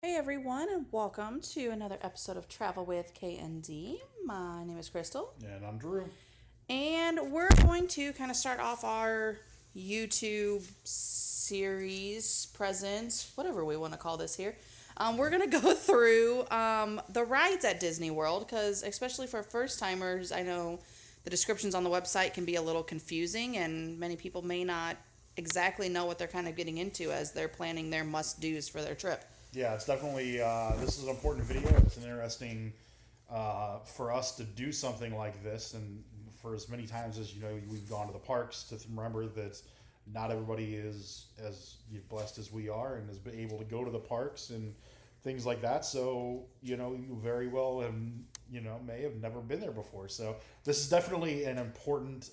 Hey everyone, and welcome to another episode of Travel with KND. My name is Crystal, And I'm Drew. and we're going to kind of start off our YouTube series, presents, whatever we want to call this here. We're going to go through the rides at Disney World because, especially for first timers, I know the descriptions on the website can be a little confusing, and many people may not exactly know what they're kind of getting into as they're planning their must dos for their trip. Yeah, it's definitely, this is an important video. It's an interesting, for us to do something like this. And for as many times as, we've gone to the parks, to remember that not everybody is as blessed as we are and is able to go to the parks and things like that. So, you very well have, may have never been there before. So this is definitely an important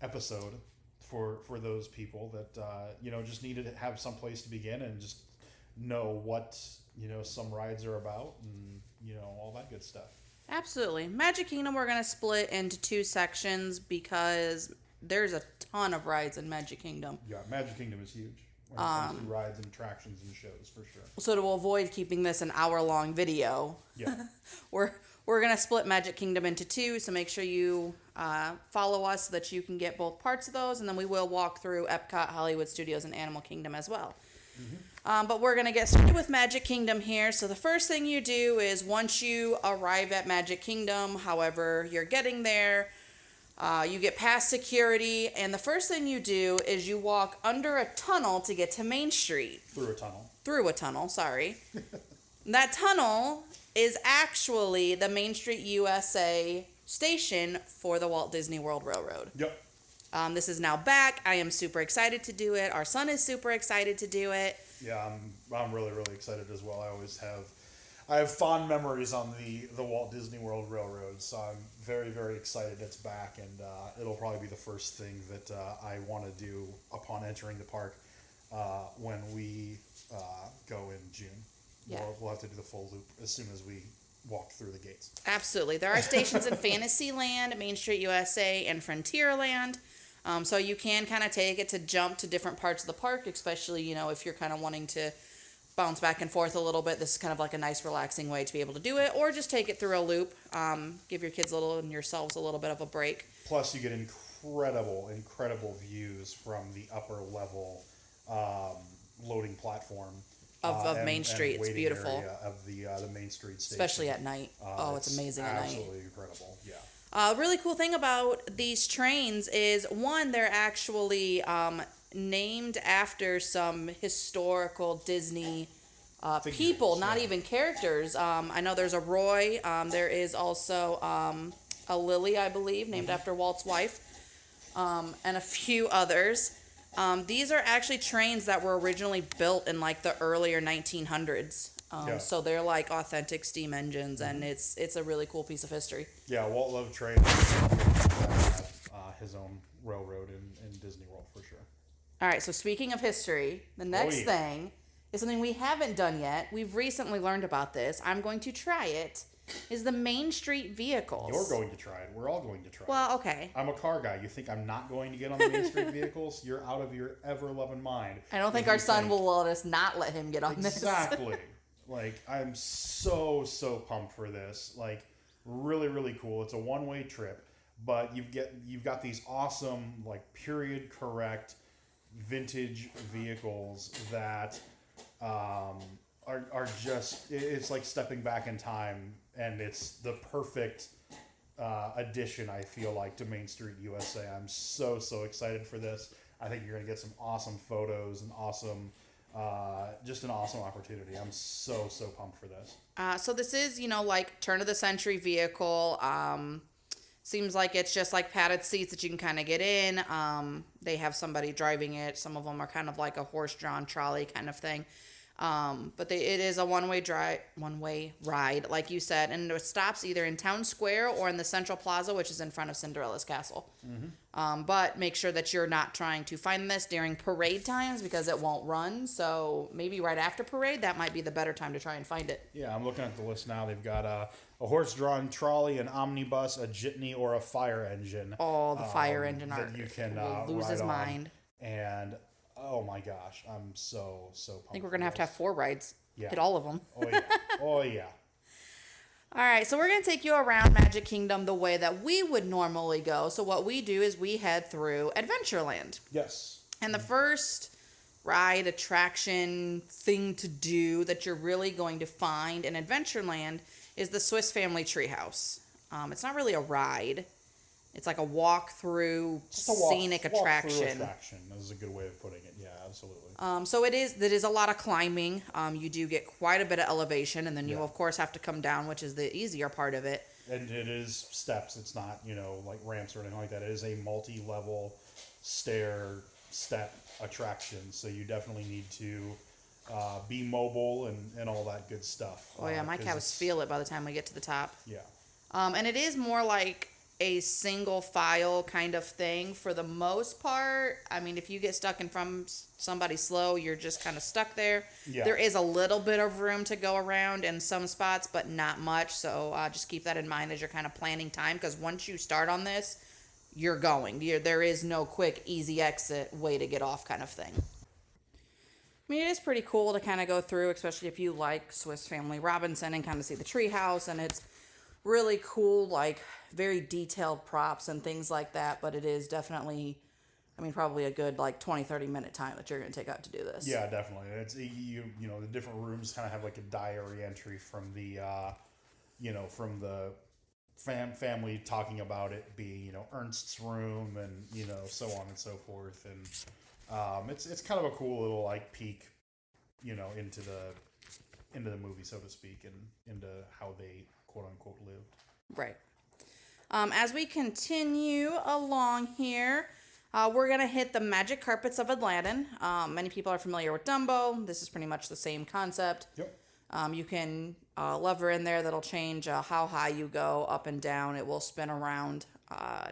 episode for those people that, just need to have some place to begin and just know what some rides are about and all that good stuff. Absolutely. Magic Kingdom, we're going to split into two sections because there's a ton of rides in Magic Kingdom. Yeah, Magic Kingdom is huge when it comes to rides and attractions and shows, for sure. So to avoid keeping this an hour-long video, Yeah. we're going to split Magic Kingdom into two, so make sure you follow us so that you can get both parts of those, and then we will walk through Epcot, Hollywood Studios, and Animal Kingdom as well. But we're going to get started with Magic Kingdom here. So the first thing you do is once you arrive at Magic Kingdom, however you're getting there, you get past security. And the first thing you do is you walk under a tunnel to get to Main Street. Through a tunnel, sorry. That tunnel is actually the Main Street USA station for the Walt Disney World Railroad. Yep. This is now back. I am super excited to do it. Our son is super excited to do it. Yeah, I'm really excited as well. I have fond memories on the Walt Disney World Railroad, so I'm very excited it's back, and it'll probably be the first thing that I want to do upon entering the park when we go in June. Yeah. We'll have to do the full loop as soon as we walk through the gates. Absolutely. There are stations in Fantasyland, Main Street USA, and Frontierland. So you can kind of take it to jump to different parts of the park, especially, if you're kind of wanting to bounce back and forth a little bit. This is kind of like a nice relaxing way to be able to do it, or just take it through a loop. Give your kids and yourselves a little bit of a break. Plus, you get incredible views from the upper level loading platform. Of Main Street. It's beautiful. Area of the Main Street station. Especially at night. It's amazing at night. Absolutely incredible, yeah. Really cool thing about these trains is, one, they're actually named after some historical Disney people, not even characters. I know there's a Roy. There is also a Lily, I believe, named after Walt's wife, and a few others. These are actually trains that were originally built in like the earlier 1900s. So they're like authentic steam engines, and it's a really cool piece of history. Yeah, Walt loved trains. Had his own railroad in Disney World, for sure. All right, so speaking of history, the next thing is something we haven't done yet. We've recently learned about this. I'm going to try it. Is the Main Street vehicles. You're going to try it. We're all going to try it. Well, okay. I'm a car guy. You think I'm not going to get on the Main Street vehicles? You're out of your ever-loving mind. I don't think our son will let us not let him get on this. Exactly. Like, I'm so pumped for this. Like, really cool. It's a one-way trip, but you've got these awesome, like, period correct vintage vehicles that are just, it's like stepping back in time, and it's the perfect addition, I feel like, to Main Street USA. I'm so excited for this. I think you're gonna get some awesome photos and just an awesome opportunity. I'm so pumped for this. So this is, like turn of the century vehicle. Seems like it's just like padded seats that you can kind of get in. They have somebody driving it. Some of them are kind of like a horse-drawn trolley kind of thing. But it is a one-way ride, like you said, and it stops either in Town Square or in the Central Plaza, which is in front of Cinderella's castle. Mm-hmm. But make sure that you're not trying to find this during parade times because it won't run. So maybe right after parade, that might be the better time to try and find it. Yeah, I'm looking at the list now. They've got a horse-drawn trolley, an omnibus, a jitney, or a fire engine. Oh, the fire engine that you can will lose ride his on. mind. And Oh my gosh, I'm so pumped. I think we're going to have 4 rides. Yeah. Hit all of them. Oh yeah. Oh yeah. All right, so we're going to take you around Magic Kingdom the way that we would normally go. So what we do is we head through Adventureland. Yes. And the first ride, attraction, thing to do that you're really going to find in Adventureland is the Swiss Family Treehouse. It's not really a ride. It's like a walk-through, scenic attraction. Attraction is a good way of putting it. Yeah, absolutely. So it is a lot of climbing. You do get quite a bit of elevation, and then you, of course, have to come down, which is the easier part of it. And it is steps. It's not, like ramps or anything like that. It is a multi-level step attraction. So you definitely need to be mobile and all that good stuff. Oh, yeah, my calves feel it by the time we get to the top. Yeah. And it is more like a single file kind of thing for the most part. I mean, if you get stuck in from somebody slow, you're just kind of stuck there. Yeah. There is a little bit of room to go around in some spots, but not much. So just keep that in mind as you're kind of planning time, because once you start on this, you're going. There is no quick, easy exit way to get off kind of thing. I mean, it is pretty cool to kind of go through, especially if you like Swiss Family Robinson and kind of see the treehouse, and it's really cool, like very detailed props and things like that, but it is definitely, I mean, probably a good like 20-30 minute time that you're going to take out to do this. Yeah, definitely. It's the different rooms kind of have like a diary entry from the from the family talking about it being Ernst's room, and so on and so forth, and it's kind of a cool little like peek into the movie, so to speak, and into how they quote unquote lived. Right. As we continue along here, we're going to hit the magic carpets of Aladdin. Many people are familiar with Dumbo. This is pretty much the same concept. Yep. You can lever in there that'll change how high you go up and down. It will spin around.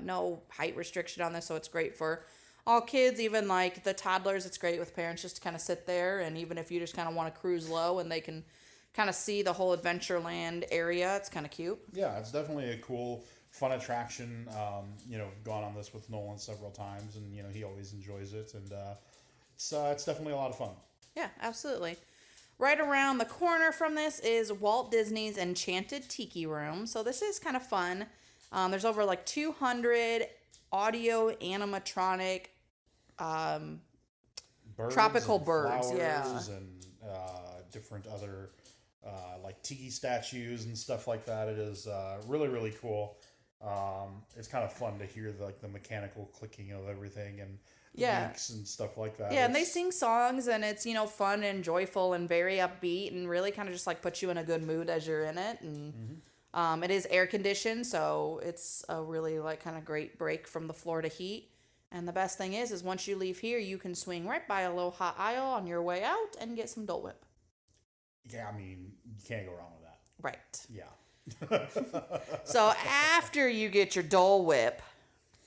No height restriction on this, so it's great for all kids, even like the toddlers. It's great with parents just to kind of sit there, and even if you just kind of want to cruise low and they can kind of see the whole Adventureland area, it's kind of cute. Yeah, it's definitely a cool, fun attraction. Gone on this with Nolan several times, and he always enjoys it, and it's definitely a lot of fun. Yeah, absolutely. Right around the corner from this is Walt Disney's Enchanted Tiki Room. So this is kind of fun. There's over like 200 audio animatronic tropical birds, and different other like tiki statues and stuff like that. It is really, really cool. It's kind of fun to hear the mechanical clicking of everything and beaks and stuff like that. Yeah, and they sing songs, and it's fun and joyful and very upbeat, and really kind of just like puts you in a good mood as you're in it. And it is air conditioned, so it's a really like kind of great break from the Florida heat. And the best thing is once you leave here, you can swing right by Aloha Isle on your way out and get some Dole Whip. Yeah, I mean, you can't go wrong with that. Right. Yeah. So after you get your Dole Whip,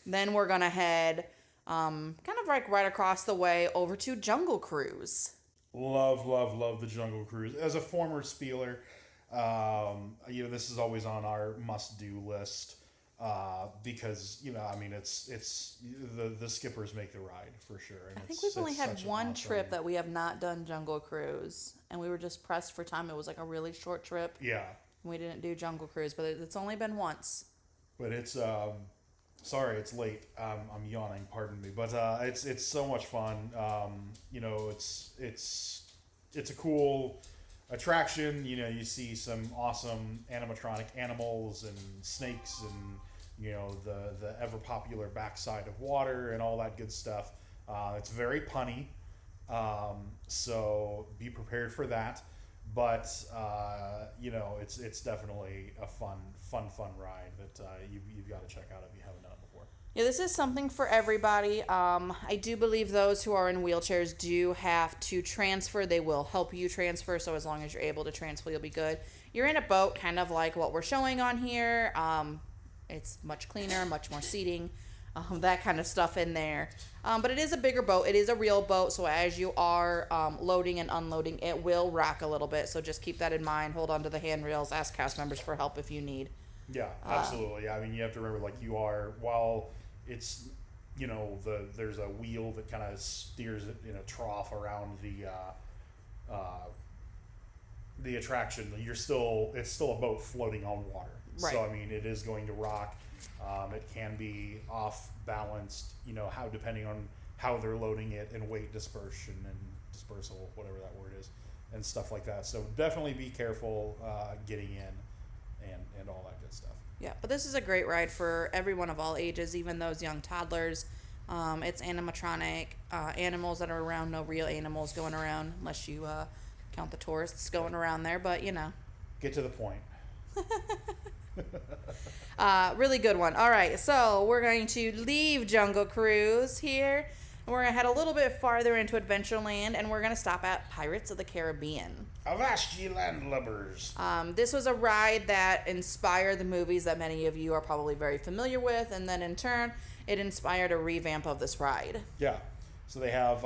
then we're going to head kind of like right across the way over to Jungle Cruise. Love the Jungle Cruise. As a former Spieler, this is always on our must-do list. Because it's the skippers make the ride for sure. And I think we've only had one trip that we have not done Jungle Cruise, and we were just pressed for time. It was like a really short trip. Yeah, we didn't do Jungle Cruise, but it's only been once. But it's sorry, it's late. I'm yawning. Pardon me. But it's so much fun. It's a cool attraction. You see some awesome animatronic animals and snakes and the ever popular backside of water and all that good stuff. It's very punny, so be prepared for that. But it's definitely a fun ride that you've got to check out if you haven't done it before. Yeah, this is something for everybody. I do believe those who are in wheelchairs do have to transfer. They will help you transfer, so as long as you're able to transfer, you'll be good. You're in a boat, kind of like what we're showing on here. It's much cleaner, much more seating, that kind of stuff in there. But it is a bigger boat. It is a real boat, so as you are loading and unloading, it will rock a little bit. So just keep that in mind. Hold on to the handrails. Ask cast members for help if you need. Yeah, absolutely. I mean, you have to remember, while it's there's a wheel that kind of steers it in a trough around the attraction. It's still a boat floating on water. Right. So I mean, it is going to rock. It can be off balanced, how depending on how they're loading it and weight dispersion and dispersal, whatever that word is, and stuff like that. So definitely be careful getting in and all that good stuff. Yeah, but this is a great ride for everyone of all ages, even those young toddlers. It's animatronic animals that are around, no real animals going around, unless you count the tourists going around there, but Get to the point. Really good one. All right, so we're going to leave Jungle Cruise here, and we're going to head a little bit farther into Adventureland, and we're going to stop at Pirates of the Caribbean. Avast ye landlubbers. This was a ride that inspired the movies that many of you are probably very familiar with, and then in turn, it inspired a revamp of this ride. Yeah, so they have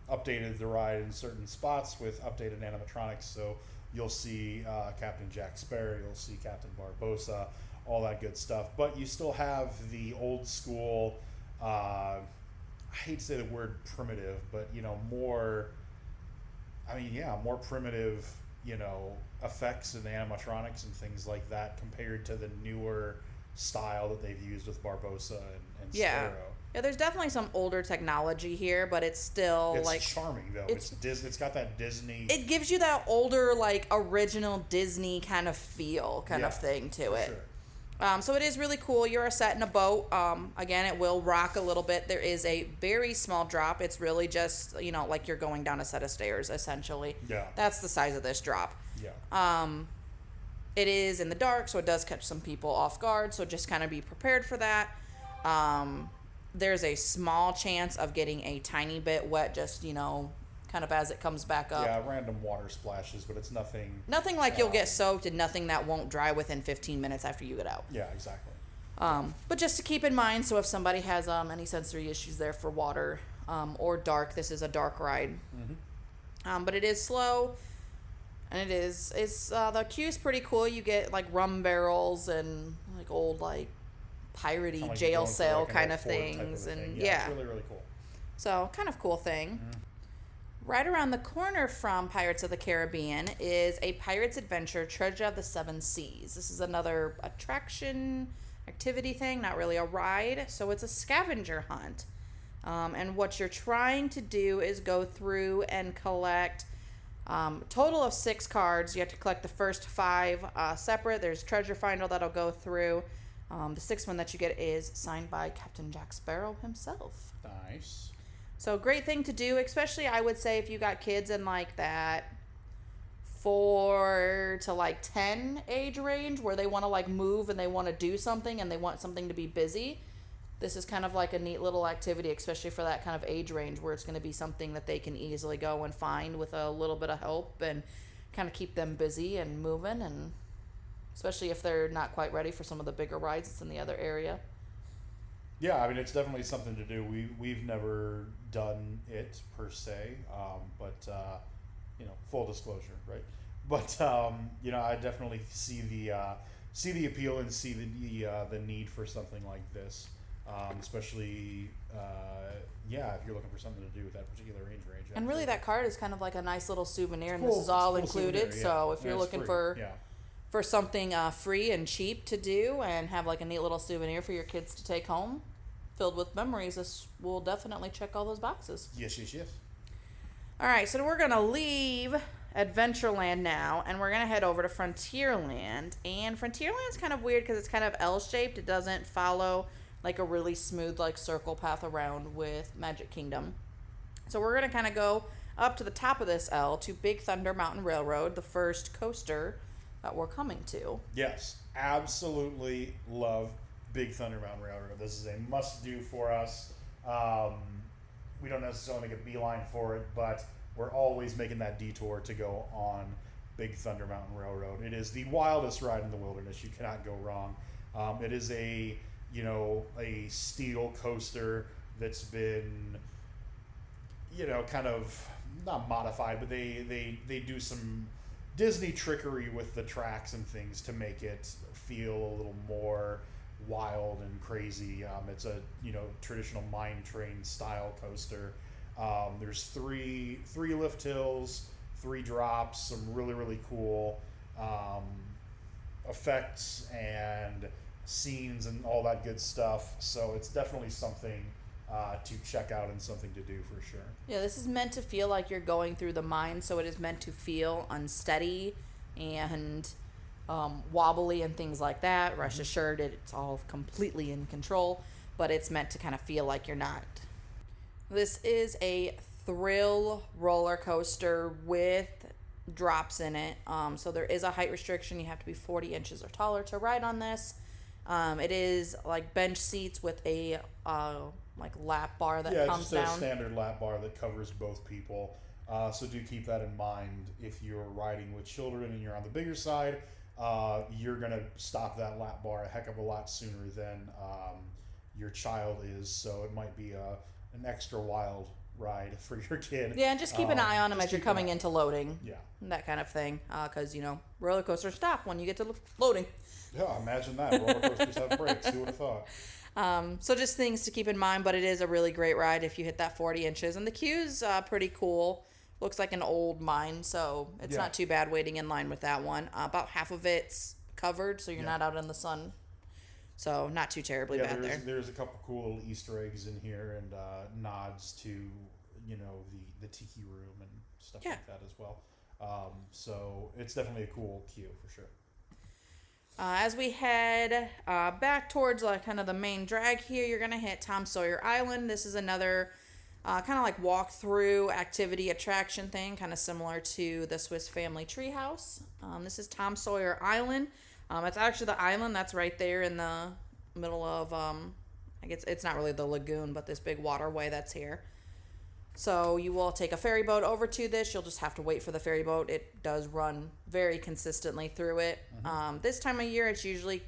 updated the ride in certain spots with updated animatronics, so you'll see Captain Jack Sparrow, you'll see Captain Barbossa, all that good stuff. But you still have the old school, I hate to say the word primitive, but, more primitive, effects and animatronics and things like that compared to the newer style that they've used with Barbossa and Sparrow. Yeah, there's definitely some older technology here, but it's still It's charming though. It's got that Disney. It gives you that older, original Disney kind of feel, of thing to it. Sure. So it is really cool. You're set in a boat. Again, it will rock a little bit. There is a very small drop. It's really just like you're going down a set of stairs, essentially. Yeah. That's the size of this drop. Yeah. It is in the dark, so it does catch some people off guard. So just kind of be prepared for that. There's a small chance of getting a tiny bit wet, just kind of as it comes back up. Yeah, random water splashes, but it's nothing. Nothing like you'll get soaked, and nothing that won't dry within 15 minutes after you get out. Yeah, exactly. But just to keep in mind, so if somebody has any sensory issues there for water or dark, this is a dark ride. Mm-hmm. But it is slow, and the queue's pretty cool. You get rum barrels and old piratey Kinda like jail going for, cell an kind of Ford type things, a and thing. Yeah, it's really, really cool. So kind of cool thing. Right around the corner from Pirates of the Caribbean is a Pirate's Adventure Treasure of the Seven Seas. This is another activity thing, not really a ride. So it's a scavenger hunt. And what you're trying to do is go through and collect total of 6 cards. You have to collect the first 5 separate. There's Treasure Finder that'll go through. The 6th one that you get is signed by Captain Jack Sparrow himself. Nice. So great thing to do, especially I would say if you got kids in that 4 to 10 age range where they want to move and they want to do something and they want something to be busy. This is kind of a neat little activity, especially for that kind of age range where it's going to be something that they can easily go and find with a little bit of help and kind of keep them busy and moving, and especially if they're not quite ready for some of the bigger rides that's in the other area. Yeah, I mean, it's definitely something to do. We've never done it per se, but full disclosure, right? But I definitely see the appeal and see the need for something like this, especially if you're looking for something to do with that particular age range. And really, that card is kind of like a nice little souvenir, and Cool. this is all It's a cool included. souvenir, So yeah. if you're And it's looking free. for something free and cheap to do and have a neat little souvenir for your kids to take home filled with memories, this will definitely check all those boxes. Yes. All right, so we're going to leave Adventureland now, and we're going to head over to Frontierland. And Frontierland's kind of weird because it's kind of L-shaped. It doesn't follow a really smooth circle path around with Magic Kingdom. So we're going to kind of go up to the top of this L to Big Thunder Mountain Railroad, the first coaster that we're coming to. Yes, absolutely love Big Thunder Mountain Railroad. This is a must-do for us. We don't necessarily make a beeline for it, but we're always making that detour to go on Big Thunder Mountain Railroad. It is the wildest ride in the wilderness. You cannot go wrong. It is a steel coaster that's been, kind of not modified, but they do some Disney trickery with the tracks and things to make it feel a little more wild and crazy. It's a traditional mine train style coaster. There's three lift hills, 3 drops, some really cool effects and scenes and all that good stuff. So it's definitely something to check out and something to do for sure. Yeah, this is meant to feel like you're going through the mine, so it is meant to feel unsteady and wobbly and things like that. Rest assured, it's all completely in control, but it's meant to kind of feel like you're not. This is a thrill roller coaster with drops in it. So there is a height restriction. You have to be 40 inches or taller to ride on this. It is like bench seats with a like lap bar that comes just down. a standard lap bar that covers both people. So do keep that in mind if you're riding with children and you're on the bigger side. You're gonna stop that lap bar a heck of a lot sooner than your child is. So it might be an extra wild ride for your kid. Yeah, and just keep an eye on them as you're coming into loading. Yeah. That kind of thing. Because, roller coasters stop when you get to loading. Yeah, imagine that. Roller coasters have brakes. Who would have thought? So just things to keep in mind, but it is a really great ride if you hit that 40 inches. And the queue's pretty cool. Looks like an old mine, so it's not too bad waiting in line with that one. About half of it's covered, so you're not out in the sun. So not too terribly bad there. There's a couple cool little Easter eggs in here and nods to, the tiki room and stuff like that as well. So it's definitely a cool queue for sure. As we head back towards kind of the main drag here, you're going to hit Tom Sawyer Island. This is another kind of like walk-through activity attraction thing, kind of similar to the Swiss Family Treehouse. This is Tom Sawyer Island. It's actually the island that's right there in the middle of, I guess it's not really the lagoon, but this big waterway that's here. So you will take a ferry boat over to this. You'll just have to wait for the ferry boat. It does run very consistently through it. This time of year, it's usually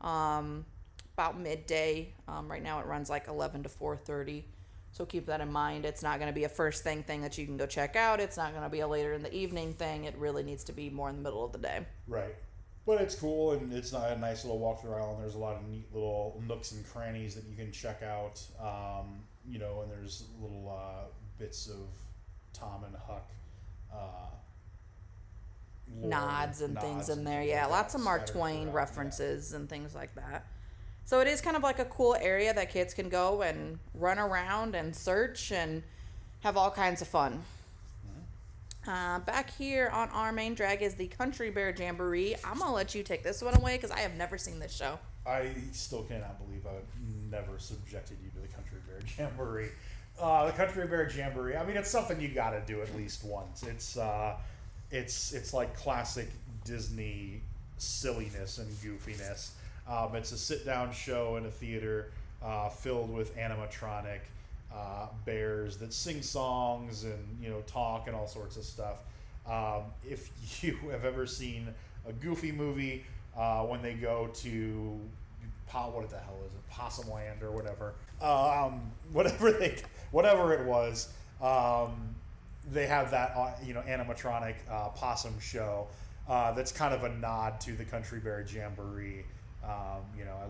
about midday. Right now it runs like 11 to 4:30. So keep that in mind. It's not going to be a first thing that you can go check out. It's not going to be a later in the evening thing. It really needs to be more in the middle of the day. Right. But it's cool, and it's not a nice little walk through island. There's a lot of neat little nooks and crannies that you can check out. And there's little bits of Tom and Huck nods and things in there. Yeah, lots of Mark Twain references and things like that. So it is kind of like a cool area that kids can go and run around and search and have all kinds of fun. Back here on our main drag is the Country Bear Jamboree. I'm going to let you take this one away because I have never seen this show. I still cannot believe I never subjected you to the Country Bear Jamboree. The Country Bear Jamboree, I mean, it's something you got to do at least once. It's like classic Disney silliness and goofiness. It's a sit-down show in a theater filled with animatronic bears that sing songs and talk and all sorts of stuff. If you have ever seen a Goofy movie, when they go to what the hell is it, Possum Land or whatever, whatever it was, they have that animatronic possum show that's kind of a nod to the Country Bear Jamboree. I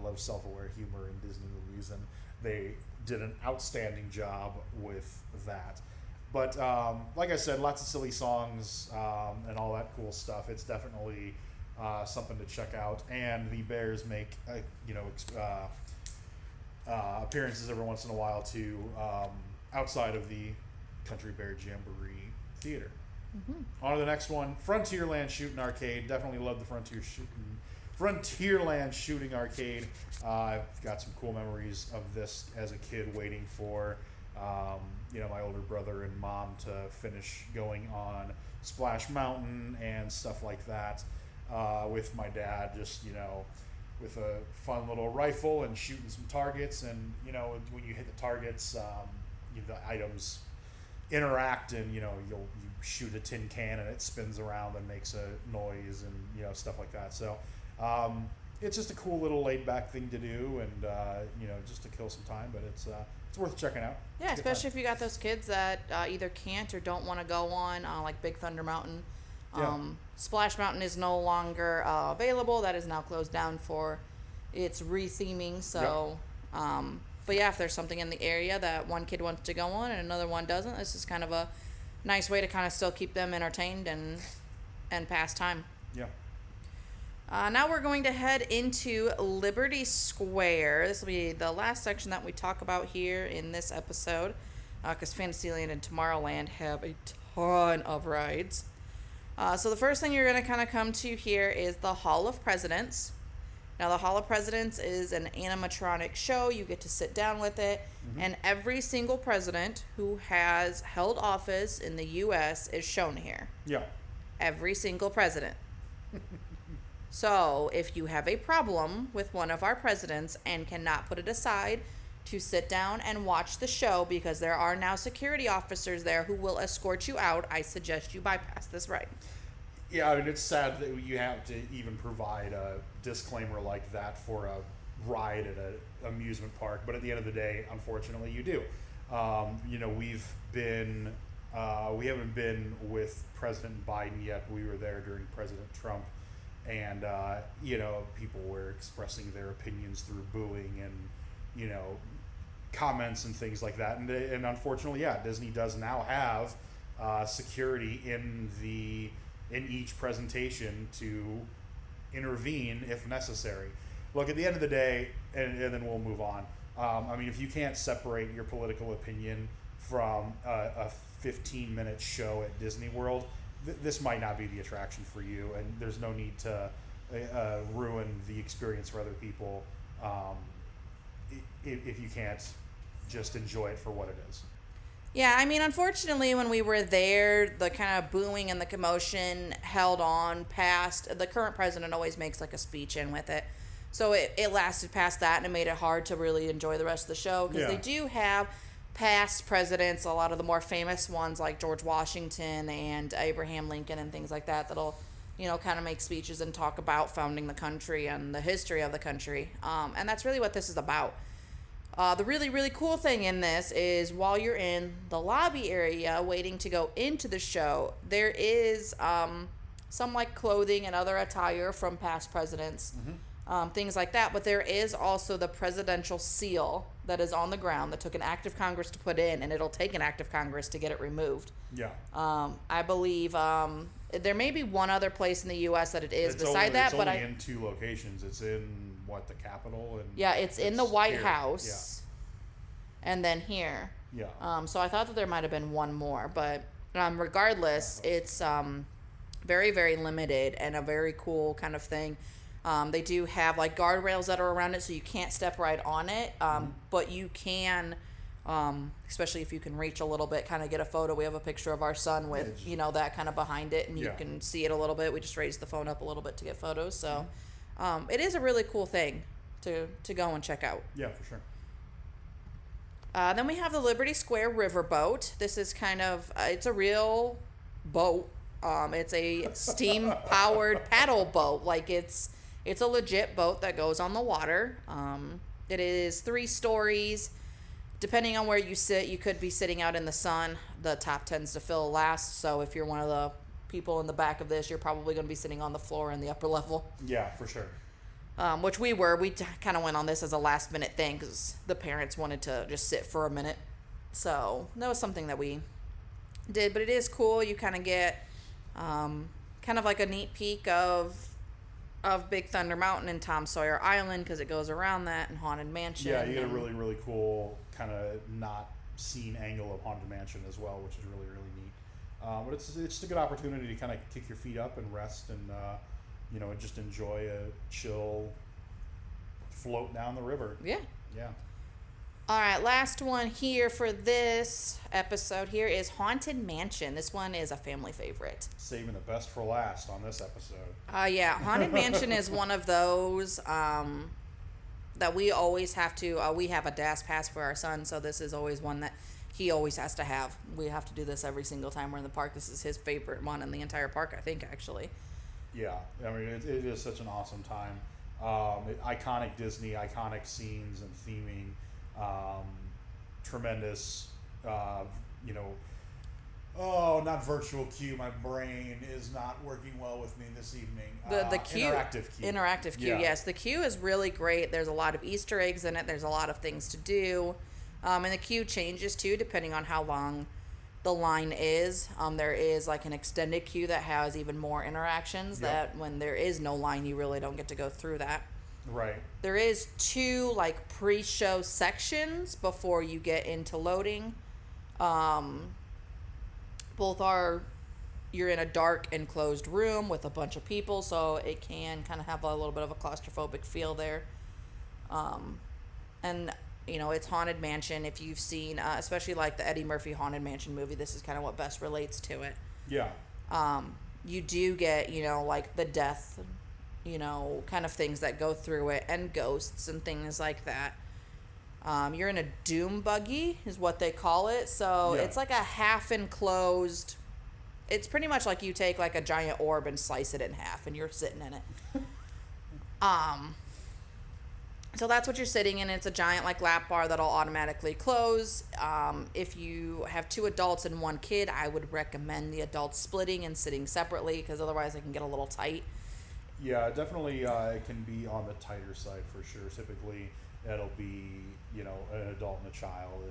love self-aware humor in Disney movies, and they did an outstanding job with that. But like I said, lots of silly songs and all that cool stuff. It's definitely something to check out. And the bears make appearances every once in a while too, outside of the Country Bear Jamboree Theater. On to the next one, Frontierland Shooting Arcade. Definitely love the Frontierland Shooting Arcade. I've got some cool memories of this as a kid, waiting for my older brother and mom to finish going on Splash Mountain and stuff like that, with my dad, just with a fun little rifle and shooting some targets. And when you hit the targets, the items interact, and you shoot a tin can and it spins around and makes a noise, and stuff like that. So it's just a cool little laid back thing to do, and just to kill some time, but it's worth checking out. Yeah, especially if you got those kids that either can't or don't want to go on like Big Thunder Mountain. Splash Mountain is no longer available. That is now closed down for it's retheming. So, but yeah, if there's something in the area that one kid wants to go on and another one doesn't, this is kind of a nice way to kind of still keep them entertained and pass time. Yeah. Now we're going to head into Liberty Square. This will be the last section that we talk about here in this episode, because Fantasyland and Tomorrowland have a ton of rides. So the first thing you're going to kind of come to here is the Hall of Presidents. Now, the Hall of Presidents is an animatronic show. You get to sit down with it, and every single president who has held office in the U.S. is shown here. Yeah. Every single president. So, if you have a problem with one of our presidents and cannot put it aside to sit down and watch the show because there are now security officers there who will escort you out, I suggest you bypass this ride. Yeah, I mean, it's sad that you have to even provide a disclaimer like that for a ride at an amusement park, but at the end of the day, unfortunately, you do. You know, we haven't been with President Biden yet. We were there during President Trump, and you know, people were expressing their opinions through booing and, you know, comments and things like that. And unfortunately, yeah, Disney does now have security in each presentation to intervene if necessary. Look, at the end of the day, and then we'll move on. I mean, if you can't separate your political opinion from a 15-minute show at Disney World, this might not be the attraction for you, and there's no need to ruin the experience for other people if you can't just enjoy it for what it is. Yeah, I mean, unfortunately, when we were there, the kind of booing and the commotion held on past. The current president always makes like a speech in with it. So it lasted past that, and it made it hard to really enjoy the rest of the show, because they do have past presidents, a lot of the more famous ones like George Washington and Abraham Lincoln and things like that, that'll, you know, kind of make speeches and talk about founding the country and the history of the country. And that's really what this is about. The really, really cool thing in this is while you're in the lobby area waiting to go into the show, there is some like clothing and other attire from past presidents, things like that. But there is also the presidential seal that is on the ground that took an act of Congress to put in, and it'll take an act of Congress to get it removed. Yeah. I believe there may be one other place in the U.S. that it is It's beside only, that, it's but only in 2 locations. It's in the Capitol, and it's in the White here. House, and then here. Yeah. So I thought that there might have been one more, but regardless, it's very, very limited and a very cool kind of thing. They do have like guardrails that are around it, so you can't step right on it, but you can, especially if you can reach a little bit, kind of get a photo. We have a picture of our son with, you know, that kind of behind it, and you can see it a little bit. We just raised the phone up a little bit to get photos, so it is a really cool thing to go and check out. Yeah, for sure. Then we have the Liberty Square Riverboat. This is kind of, it's a real boat. It's a steam-powered paddle boat. Like, it's a legit boat that goes on the water. It is 3 stories. Depending on where you sit, you could be sitting out in the sun. The top tends to fill last, so if you're one of the people in the back of this, you're probably going to be sitting on the floor in the upper level. Yeah, for sure. Which we were. We kind of went on this as a last-minute thing because the parents wanted to just sit for a minute. So that was something that we did, but it is cool. You kind of get kind of like a neat peek of Big Thunder Mountain and Tom Sawyer Island because it goes around that, and Haunted Mansion. Yeah, you get a really, really cool kind of not seen angle of Haunted Mansion as well, which is really, really neat. But it's just a good opportunity to kind of kick your feet up and rest and you know, just enjoy a chill float down the river. Yeah. Yeah. All right, last one here for this episode here is Haunted Mansion. This one is a family favorite. Saving the best for last on this episode. Yeah, Haunted Mansion is one of those that we always have to, we have a DAS pass for our son, so this is always one that he always has to have. We have to do this every single time we're in the park. This is his favorite one in the entire park, I think, actually. Yeah, I mean, it is such an awesome time. Iconic Disney, iconic scenes and theming, tremendous, you know, Oh, not virtual queue. My brain is not working well with me this evening. The queue, interactive queue. Yeah. Yes, the queue is really great. There's a lot of Easter eggs in it. There's a lot of things to do, and the queue changes too depending on how long the line is. There is like an extended queue that has even more interactions. Yep. That when there is no line, you really don't get to go through that. Right. There is 2 like pre-show sections before you get into loading. Both are, you're in a dark enclosed room with a bunch of people, so it can kind of have a little bit of a claustrophobic feel there. And you know, it's Haunted Mansion. If you've seen, especially like the Eddie Murphy Haunted Mansion movie, this is kind of what best relates to it. Yeah. You do get, you know, like the death, you know, kind of things that go through it, and ghosts and things like that. You're in a doom buggy is what they call it. So Yeah. it's like a half enclosed. It's pretty much like you take like a giant orb and slice it in half and you're sitting in it. So that's what you're sitting in. It's a giant like lap bar that'll automatically close. If you have 2 adults and 1 kid, I would recommend the adults splitting and sitting separately, because otherwise it can get a little tight. Yeah, definitely it can be on the tighter side for sure. Typically, it'll be, you know, an adult and a child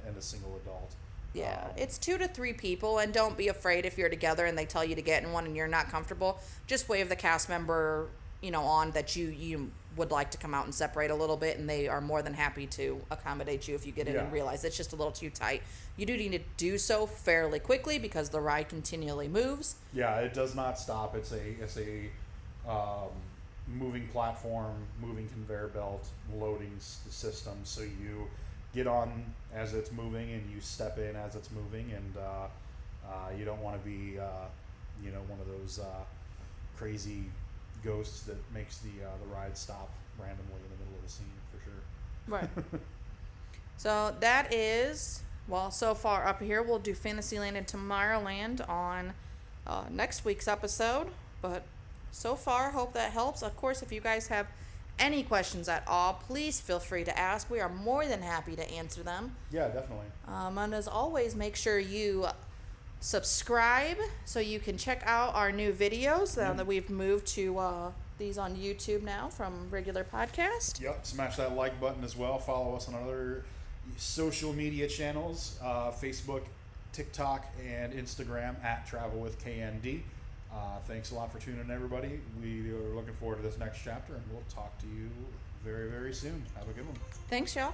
and a single adult. Yeah, it's 2 to 3 people, and don't be afraid if you're together and they tell you to get in one and you're not comfortable. Just wave the cast member, you know, on that you would like to come out and separate a little bit, and they are more than happy to accommodate you if you get in and realize it's just a little too tight. You do need to do so fairly quickly because the ride continually moves. Yeah, it does not stop. It's a moving platform, moving conveyor belt, loading system. So you get on as it's moving and you step in as it's moving, and you don't want to be, you know, one of those crazy ghosts that makes the ride stop randomly in the middle of the scene for sure. Right. So that is, well, so far up here, we'll do Fantasyland and Tomorrowland on next week's episode. But so far, hope that helps. Of course, if you guys have any questions at all, please feel free to ask. We are more than happy to answer them. Yeah, definitely. And as always, make sure you subscribe so you can check out our new videos now that we've moved to these on YouTube now from regular podcast. Yep, smash that like button as well. Follow us on other social media channels, Facebook, TikTok, and Instagram at Travel with KND. Thanks a lot for tuning in, everybody. We are looking forward to this next chapter, and we'll talk to you very, very soon. Have a good one. Thanks, y'all.